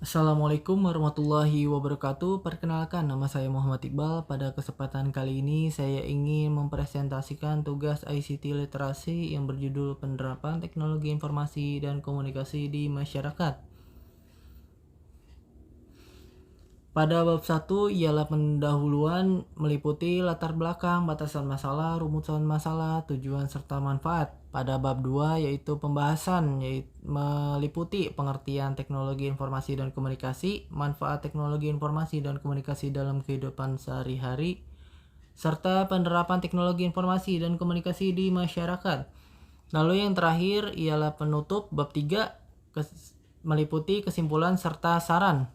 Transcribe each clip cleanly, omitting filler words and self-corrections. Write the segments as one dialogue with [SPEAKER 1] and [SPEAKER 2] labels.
[SPEAKER 1] Assalamualaikum warahmatullahi wabarakatuh. Perkenalkan, nama saya Muhammad Iqbal. Pada kesempatan kali ini saya ingin mempresentasikan tugas ICT literasi yang berjudul Penerapan Teknologi Informasi dan Komunikasi di Masyarakat. Pada bab 1 ialah pendahuluan, meliputi latar belakang, batasan masalah, rumusan masalah, tujuan serta manfaat. Pada bab 2 yaitu pembahasan, yaitu meliputi pengertian teknologi informasi dan komunikasi, manfaat teknologi informasi dan komunikasi dalam kehidupan sehari-hari, serta penerapan teknologi informasi dan komunikasi di masyarakat. Lalu yang terakhir ialah penutup bab 3, meliputi kesimpulan serta saran.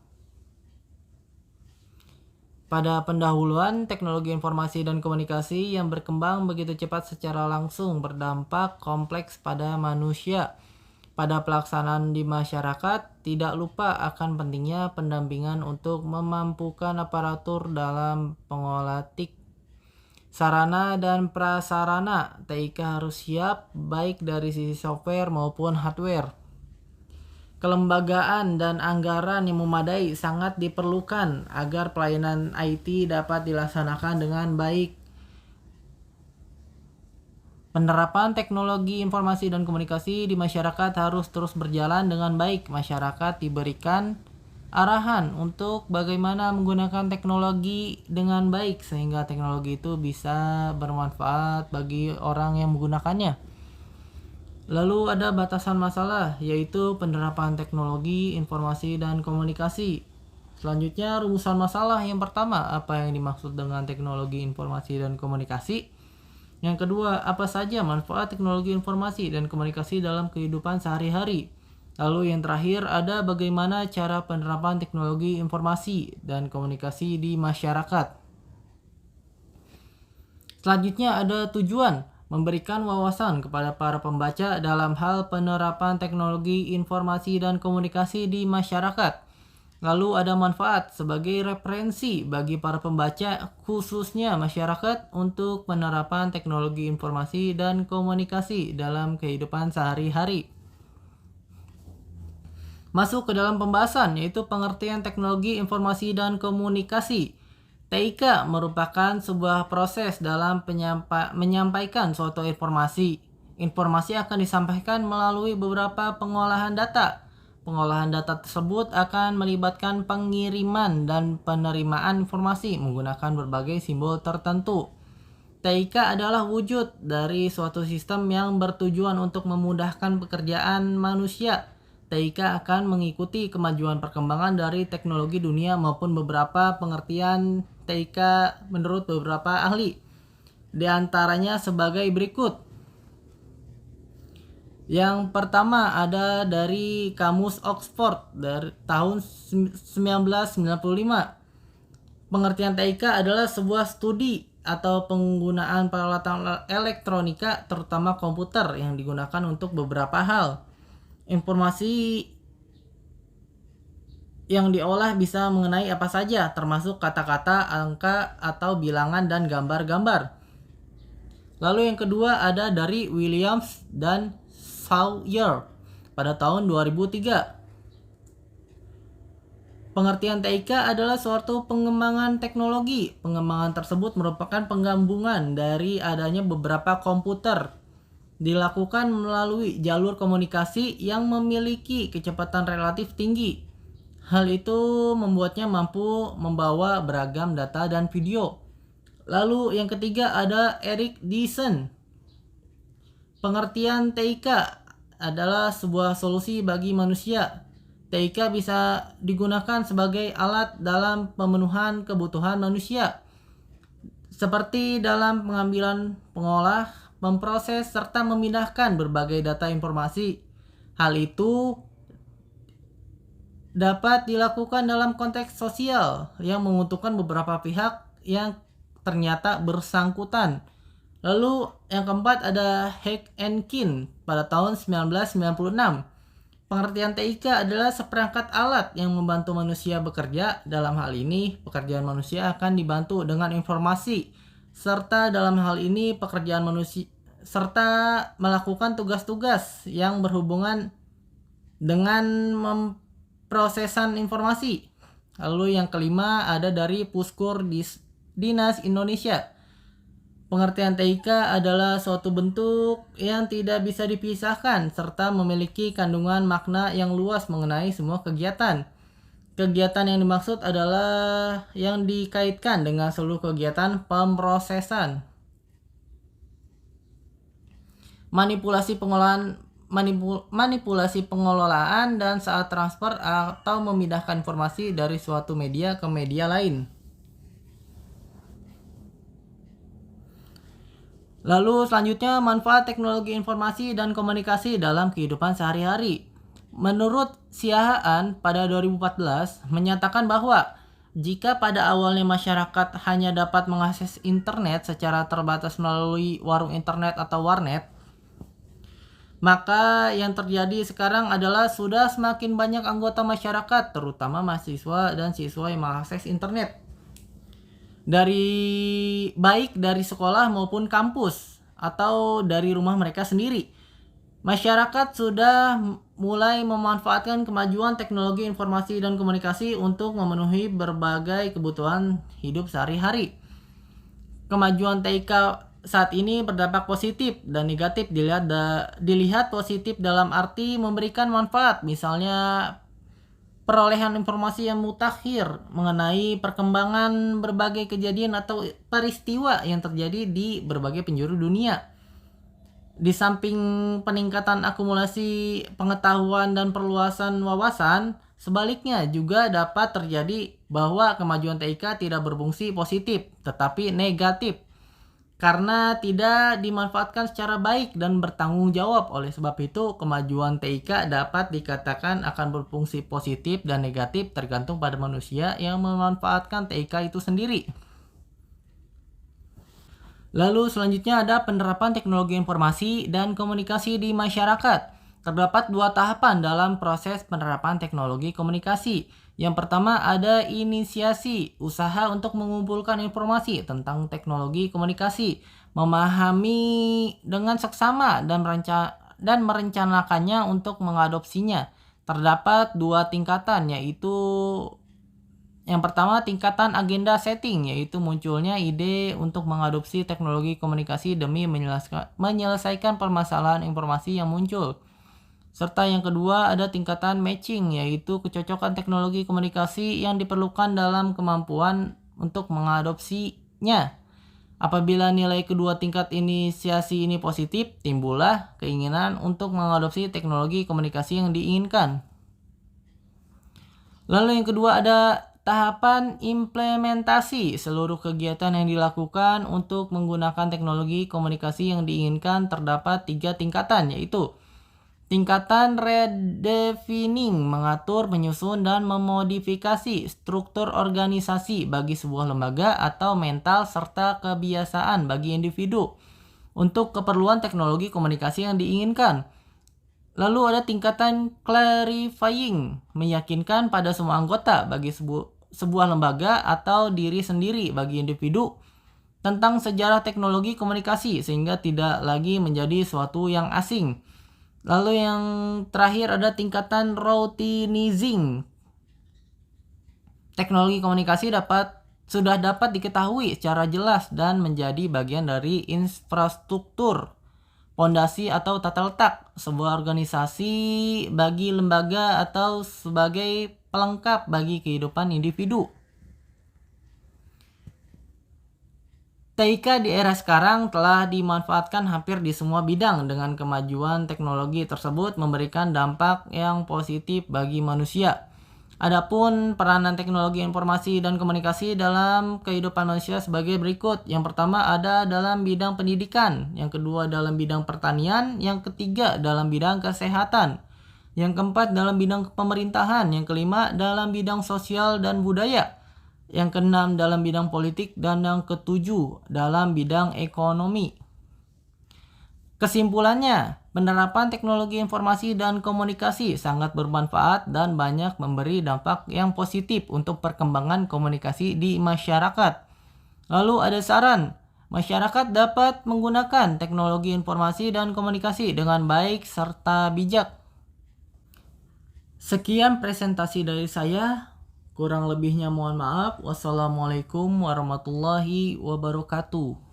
[SPEAKER 1] Pada pendahuluan, teknologi informasi dan komunikasi yang berkembang begitu cepat secara langsung berdampak kompleks pada manusia. Pada pelaksanaan di masyarakat, tidak lupa akan pentingnya pendampingan untuk memampukan aparatur dalam pengolah TIK. Sarana dan prasarana TIK harus siap baik dari sisi software maupun hardware. Kelembagaan dan anggaran yang memadai sangat diperlukan agar pelayanan IT dapat dilaksanakan dengan baik. Penerapan teknologi informasi dan komunikasi di masyarakat harus terus berjalan dengan baik. Masyarakat diberikan arahan untuk bagaimana menggunakan teknologi dengan baik sehingga teknologi itu bisa bermanfaat bagi orang yang menggunakannya. Lalu ada batasan masalah, yaitu penerapan teknologi, informasi, dan komunikasi. Selanjutnya, rumusan masalah. Yang pertama, apa yang dimaksud dengan teknologi informasi dan komunikasi? Yang kedua, apa saja manfaat teknologi informasi dan komunikasi dalam kehidupan sehari-hari? Lalu yang terakhir, ada bagaimana cara penerapan teknologi informasi dan komunikasi di masyarakat. Selanjutnya ada tujuan, memberikan wawasan kepada para pembaca dalam hal penerapan teknologi informasi dan komunikasi di masyarakat. Lalu ada manfaat sebagai referensi bagi para pembaca, khususnya masyarakat, untuk penerapan teknologi informasi dan komunikasi dalam kehidupan sehari-hari. Masuk ke dalam pembahasan, yaitu pengertian teknologi informasi dan komunikasi. TIK merupakan sebuah proses dalam menyampaikan suatu informasi. Informasi akan disampaikan melalui beberapa pengolahan data. Pengolahan data tersebut akan melibatkan pengiriman dan penerimaan informasi menggunakan berbagai simbol tertentu. TIK adalah wujud dari suatu sistem yang bertujuan untuk memudahkan pekerjaan manusia. TIK akan mengikuti kemajuan perkembangan dari teknologi dunia maupun beberapa pengertian TIK menurut beberapa ahli. Di antaranya sebagai berikut. Yang pertama ada dari Kamus Oxford dari tahun 1995. Pengertian TIK adalah sebuah studi atau penggunaan peralatan elektronika terutama komputer yang digunakan untuk beberapa hal. Informasi yang diolah bisa mengenai apa saja, termasuk kata-kata, angka, atau bilangan dan gambar-gambar. Lalu yang kedua ada dari Williams dan Sawyer pada tahun 2003. Pengertian TIK adalah suatu pengembangan teknologi. Pengembangan tersebut merupakan penggabungan dari adanya beberapa komputer dilakukan melalui jalur komunikasi yang memiliki kecepatan relatif tinggi. Hal itu membuatnya mampu membawa beragam data dan video. Lalu yang ketiga ada Eric Dyson. Pengertian TIK adalah sebuah solusi bagi manusia. TIK bisa digunakan sebagai alat dalam pemenuhan kebutuhan manusia, seperti dalam pengambilan, pengolah, memproses, serta memindahkan berbagai data informasi. Hal itu dapat dilakukan dalam konteks sosial yang menguntungkan beberapa pihak yang ternyata bersangkutan. Lalu yang keempat ada Heck and Kin pada tahun 1996. Pengertian TIK adalah seperangkat alat yang membantu manusia bekerja. Dalam hal ini, pekerjaan manusia akan dibantu dengan informasi, serta dalam hal ini pekerjaan manusia serta melakukan tugas-tugas yang berhubungan dengan prosesan informasi. Lalu yang kelima ada dari Puskur Dinas Indonesia. Pengertian TIK adalah suatu bentuk yang tidak bisa dipisahkan serta memiliki kandungan makna yang luas mengenai semua kegiatan. Kegiatan yang dimaksud adalah yang dikaitkan dengan seluruh kegiatan pemrosesan. Manipulasi pengelolaan dan saat transfer atau memindahkan informasi dari suatu media ke media lain. Lalu selanjutnya manfaat teknologi informasi dan komunikasi dalam kehidupan sehari-hari. Menurut Siahaan pada 2014 menyatakan bahwa jika pada awalnya masyarakat hanya dapat mengakses internet secara terbatas melalui warung internet atau warnet, maka yang terjadi sekarang adalah sudah semakin banyak anggota masyarakat, terutama mahasiswa dan siswa yang mengakses internet. Baik dari sekolah maupun kampus atau dari rumah mereka sendiri. Masyarakat sudah mulai memanfaatkan kemajuan teknologi informasi dan komunikasi untuk memenuhi berbagai kebutuhan hidup sehari-hari. Kemajuan TIK saat ini berdampak positif dan negatif. Dilihat positif dalam arti memberikan manfaat, misalnya perolehan informasi yang mutakhir mengenai perkembangan berbagai kejadian atau peristiwa yang terjadi di berbagai penjuru dunia. Di samping peningkatan akumulasi pengetahuan dan perluasan wawasan, sebaliknya juga dapat terjadi bahwa kemajuan TIK tidak berfungsi positif, tetapi negatif, karena tidak dimanfaatkan secara baik dan bertanggung jawab. Oleh sebab itu, kemajuan TIK dapat dikatakan akan berfungsi positif dan negatif tergantung pada manusia yang memanfaatkan TIK itu sendiri. Lalu selanjutnya ada penerapan teknologi informasi dan komunikasi di masyarakat. Terdapat 2 tahapan dalam proses penerapan teknologi komunikasi. Yang pertama ada inisiasi, usaha untuk mengumpulkan informasi tentang teknologi komunikasi, memahami dengan seksama dan merencanakannya untuk mengadopsinya. Terdapat 2 tingkatan, yaitu yang pertama tingkatan agenda setting, yaitu munculnya ide untuk mengadopsi teknologi komunikasi demi menyelesaikan permasalahan informasi yang muncul. Serta yang kedua ada tingkatan matching, yaitu kecocokan teknologi komunikasi yang diperlukan dalam kemampuan untuk mengadopsinya. Apabila nilai kedua tingkat inisiasi ini positif, timbullah keinginan untuk mengadopsi teknologi komunikasi yang diinginkan. Lalu yang kedua ada tahapan implementasi. Seluruh kegiatan yang dilakukan untuk menggunakan teknologi komunikasi yang diinginkan terdapat 3 tingkatan, yaitu tingkatan redefining, mengatur, menyusun, dan memodifikasi struktur organisasi bagi sebuah lembaga atau mental serta kebiasaan bagi individu untuk keperluan teknologi komunikasi yang diinginkan. Lalu ada tingkatan clarifying, meyakinkan pada semua anggota bagi sebuah lembaga atau diri sendiri bagi individu tentang sejarah teknologi komunikasi sehingga tidak lagi menjadi suatu yang asing. Lalu yang terakhir ada tingkatan routinizing. Teknologi komunikasi sudah dapat diketahui secara jelas dan menjadi bagian dari infrastruktur, pondasi atau tata letak sebuah organisasi bagi lembaga atau sebagai pelengkap bagi kehidupan individu. TIK di era sekarang telah dimanfaatkan hampir di semua bidang. Dengan kemajuan teknologi tersebut memberikan dampak yang positif bagi manusia. Adapun peranan teknologi informasi dan komunikasi dalam kehidupan manusia sebagai berikut. Yang pertama ada dalam bidang pendidikan, yang kedua dalam bidang pertanian, yang ketiga dalam bidang kesehatan, yang keempat dalam bidang pemerintahan, yang kelima dalam bidang sosial dan budaya, yang keenam dalam bidang politik, dan yang ketujuh dalam bidang ekonomi. Kesimpulannya, penerapan teknologi informasi dan komunikasi sangat bermanfaat dan banyak memberi dampak yang positif untuk perkembangan komunikasi di masyarakat. Lalu ada saran, masyarakat dapat menggunakan teknologi informasi dan komunikasi dengan baik serta bijak. Sekian presentasi dari saya. Kurang lebihnya mohon maaf. Wassalamualaikum warahmatullahi wabarakatuh.